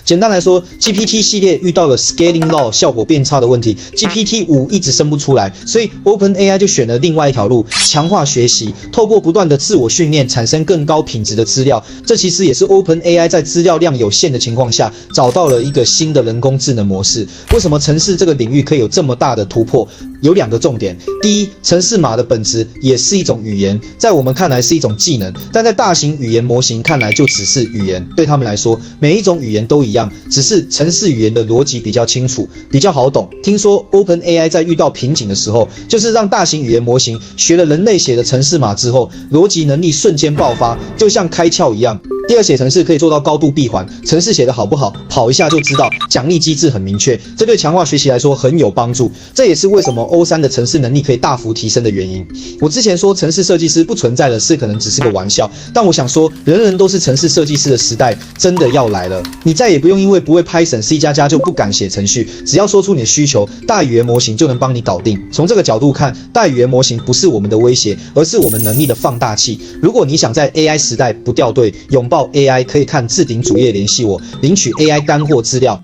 简单来说 ，GPT 系列遇到了 scaling law 效果变差的问题 ，GPT-5一直生不出来，所以 OpenAI 就选了另外一条路，强化学习，透过不断的自我训练，产生更高品质的资料。这其实也是 OpenAI 在资料量有限的情况下，找到了一个新的人工智能模式。为什么程式这个领域可以有这么大的突破？有2个重点。第一，程式码的本质也是一种语言，在我们看来是一种技能，但在大型语言模型看来就只是语言。对他们来说，每一种语言都一样，只是程式语言的逻辑比较清楚，比较好懂。听说 OpenAI 在遇到瓶颈的时候，就是让大型语言模型学了人类写的程式码之后，逻辑能力瞬间爆发，就像开窍一样。第二，写程式可以做到高度闭环，程式写得好不好，跑一下就知道，奖励机制很明确，这对强化学习来说很有帮助。这也是为什么 O3 的程式能力可以大幅提升的原因。我之前说程式设计师不存在了，可能只是个玩笑，但我想说，人人都是程式设计师的时代真的要来了。你再也不用因为不会 Python、C++ 就不敢写程序，只要说出你的需求，大语言模型就能帮你搞定。从这个角度看，大语言模型不是我们的威胁，而是我们能力的放大器。如果你想在 AI 时代不掉队，拥抱 AI， 可以看置顶主页联系我，领取 AI 干货资料。